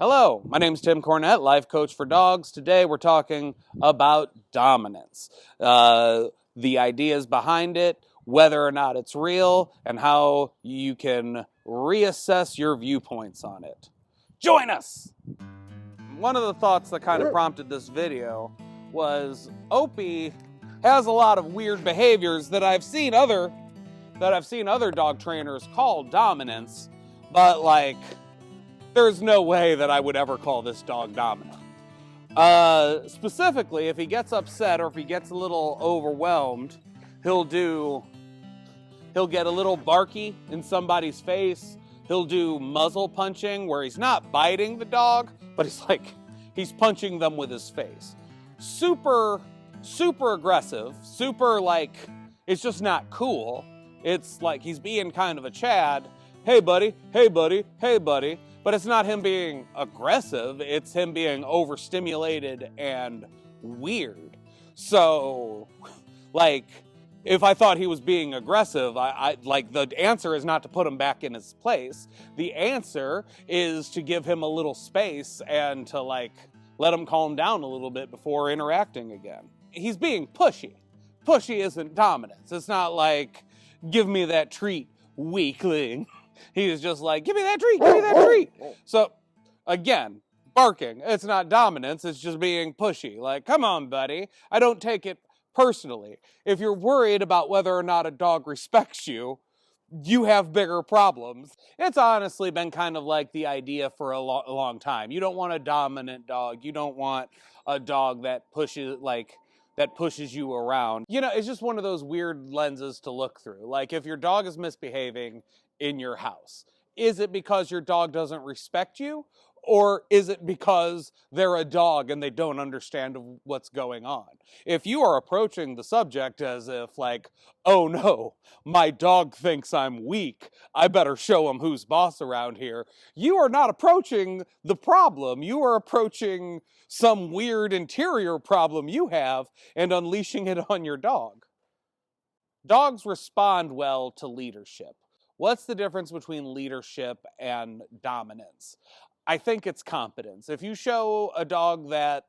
Hello, my name is Tim Cornett, life coach for dogs. Today we're talking about dominance, the ideas behind it, whether or not it's real, and how you can reassess your viewpoints on it. Join us! One of the thoughts that kind of prompted this video was Opie has a lot of weird behaviors that I've seen other dog trainers call dominance, but there's no way that I would ever call this dog dominant. Specifically, if he gets upset or if he gets a little overwhelmed, he'll get a little barky in somebody's face. He'll do muzzle punching where he's not biting the dog, but he's punching them with his face. Super aggressive, it's just not cool. It's like he's being kind of a Chad. Hey buddy, hey buddy, hey buddy. But it's not him being aggressive, it's him being overstimulated and weird. So, if I thought he was being aggressive, the answer is not to put him back in his place. The answer is to give him a little space and to let him calm down a little bit before interacting again. He's being pushy. Pushy isn't dominance. It's not like, give me that treat, weakling. He's just like, give me that treat, give me that treat. So, again, barking, it's not dominance, it's just being pushy. Like, come on, buddy. I don't take it personally. If you're worried about whether or not a dog respects you, you have bigger problems. It's honestly been kind of like the idea for a long time. You don't want a dominant dog. You don't want a dog that pushes you around. You know, it's just one of those weird lenses to look through. Like, if your dog is misbehaving in your house, is it because your dog doesn't respect you? Or is it because they're a dog and they don't understand what's going on? If you are approaching the subject as if oh no, my dog thinks I'm weak, I better show him who's boss around here, you are not approaching the problem. You are approaching some weird interior problem you have and unleashing it on your dog. Dogs respond well to leadership. What's the difference between leadership and dominance? I think it's competence. If you show a dog that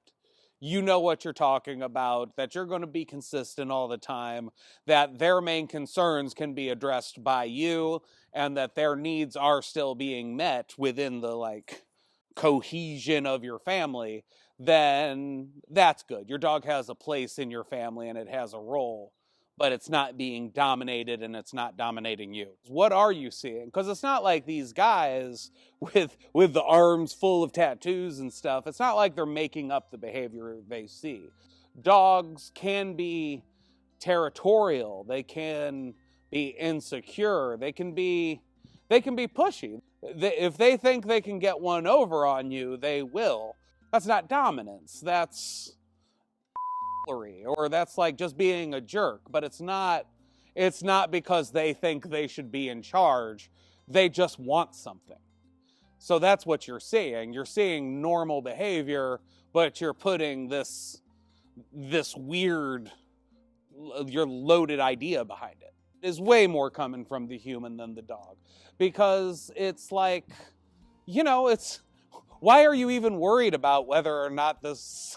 you know what you're talking about, that you're going to be consistent all the time, that their main concerns can be addressed by you, and that their needs are still being met within the cohesion of your family, then that's good. Your dog has a place in your family and it has a role, but it's not being dominated and it's not dominating you. What are you seeing? Because it's not like these guys with the arms full of tattoos and stuff, it's not like they're making up the behavior they see. Dogs can be territorial, they can be insecure, they can be pushy. If they think they can get one over on you, they will. That's not dominance, that's or that's just being a jerk. But it's not because they think they should be in charge. They just want something. So that's what you're seeing. You're seeing normal behavior, but you're putting this weird, your loaded idea behind it. It is way more coming from the human than the dog, because it's why are you even worried about whether or not this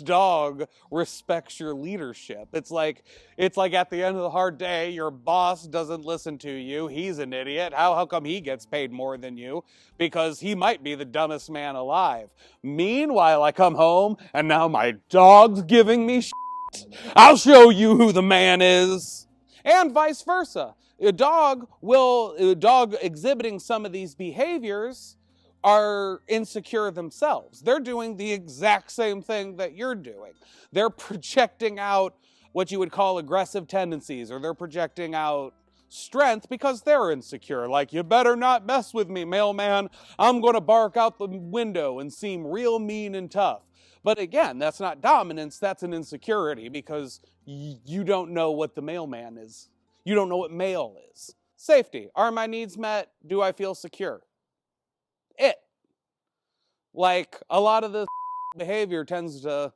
dog respects your leadership? It's like at the end of the hard day, your boss doesn't listen to you. He's an idiot. How come he gets paid more than you? Because he might be the dumbest man alive. Meanwhile, I come home and now my dog's giving me shit. I'll show you who the man is. And vice versa. A dog exhibiting some of these behaviors are insecure themselves. They're doing the exact same thing that you're doing. They're projecting out what you would call aggressive tendencies, or they're projecting out strength because they're insecure. Like, you better not mess with me, mailman. I'm going to bark out the window and seem real mean and tough. But again, that's not dominance, that's an insecurity, because you don't know what the mailman is. You don't know what mail is. Safety. Are my needs met? Do I feel secure? A lot of this behavior tends to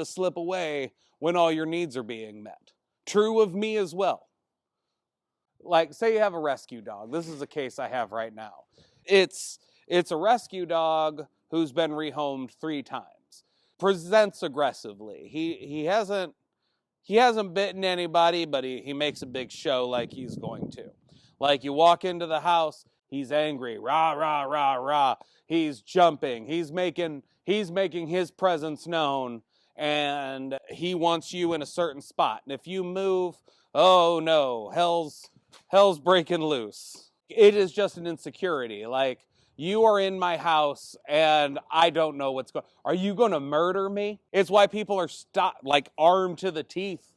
slip away when all your needs are being met. True of me as well. Say you have a rescue dog. This is a case I have right now. It's It's a rescue dog who's been rehomed 3 times. Presents aggressively. He hasn't bitten anybody, but he makes a big show like he's going to. Like, you walk into the house, he's angry, rah, rah, rah, rah. He's jumping, he's making his presence known, and he wants you in a certain spot. And if you move, oh no, hell's breaking loose. It is just an insecurity. Like, you are in my house and I don't know what's going on. Are you going to murder me? It's why people are armed to the teeth.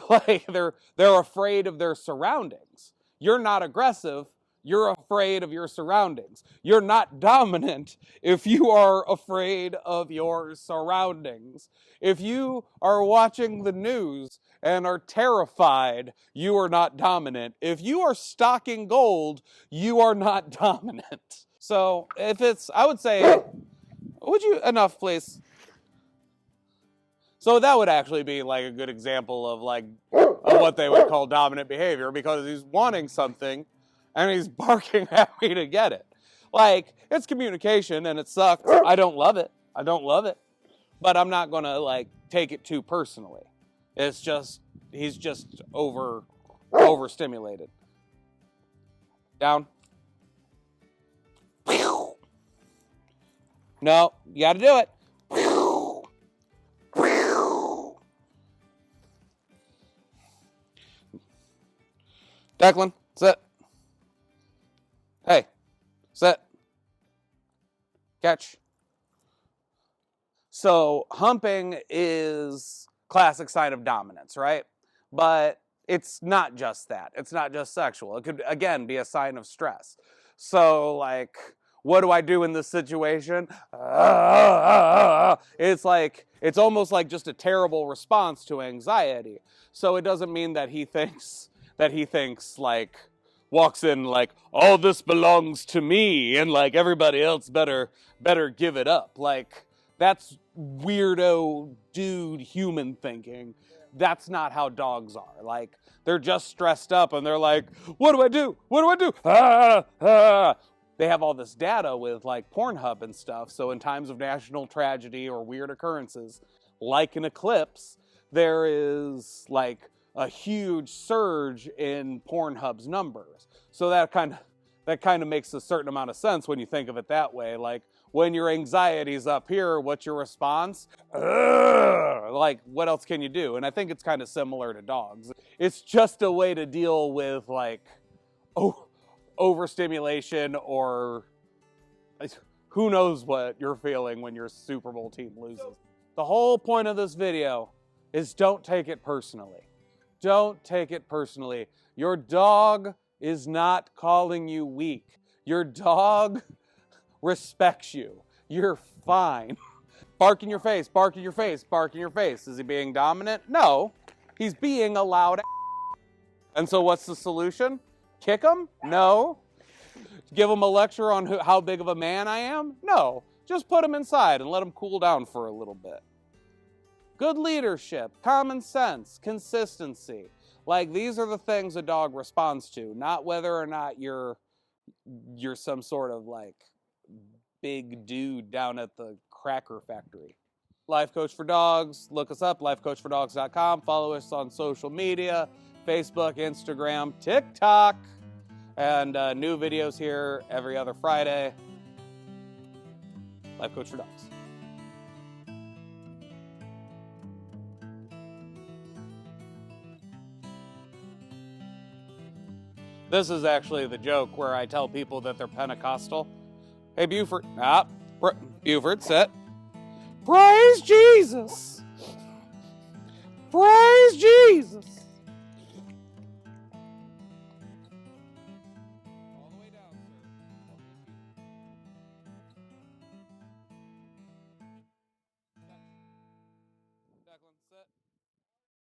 Like, they're afraid of their surroundings. You're not aggressive. You're afraid of your surroundings. You're not dominant if you are afraid of your surroundings. If you are watching the news and are terrified, you are not dominant. If you are stocking gold, you are not dominant. So I would say, enough, please. So that would actually be like a good example of what they would call dominant behavior, because he's wanting something and he's barking at me to get it. Like, it's communication and it sucks. I don't love it. But I'm not going to take it too personally. It's just, he's just overstimulated. Down. No, you got to do it. Declan, sit. Hey, sit. Catch. So humping is classic sign of dominance, right? But it's not just that. It's not just sexual. It could, again, be a sign of stress. So, what do I do in this situation? It's almost like just a terrible response to anxiety. So it doesn't mean that he thinks walks in all this belongs to me and everybody else better give it up. That's weirdo dude human thinking. That's not how dogs are. They're just stressed up and they're like, what do I do? They have all this data with Pornhub and stuff. So in times of national tragedy or weird occurrences, like an eclipse, there is a huge surge in Pornhub's numbers. So that kind of makes a certain amount of sense when you think of it that way. When your anxiety's up here, what's your response? What else can you do? And I think it's kind of similar to dogs. It's just a way to deal with overstimulation, or who knows what you're feeling when your Super Bowl team loses. The whole point of this video is don't take it personally. Don't take it personally. Your dog is not calling you weak. Your dog respects you. You're fine. Bark in your face, bark in your face, bark in your face. Is he being dominant? No. He's being a loud. And so what's the solution? Kick him? No. Give him a lecture on how big of a man I am? No. Just put him inside and let him cool down for a little bit. Good leadership, common sense, consistency. These are the things a dog responds to, not whether or not you're some sort of big dude down at the cracker factory. Life Coach for Dogs. Look us up, lifecoachfordogs.com. Follow us on social media, Facebook, Instagram, TikTok, and new videos here every other Friday. Life Coach for Dogs. This is actually the joke where I tell people that they're Pentecostal. Hey, Buford. Buford, sit. Praise Jesus. Praise Jesus.